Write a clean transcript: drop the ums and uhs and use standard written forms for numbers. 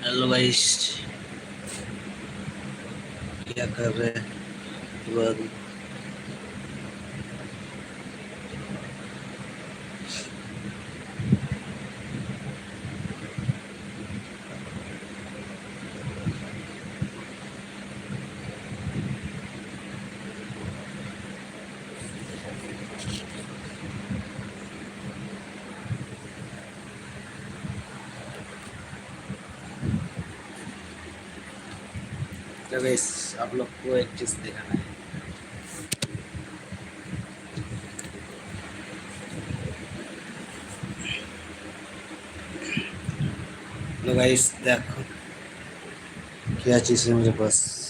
Hello guys, क्या कर रहे हैं? तो गाइस, आप लोग को एक चीज दिखाना है। तो गाइस देखो क्या चीज है मेरे पास।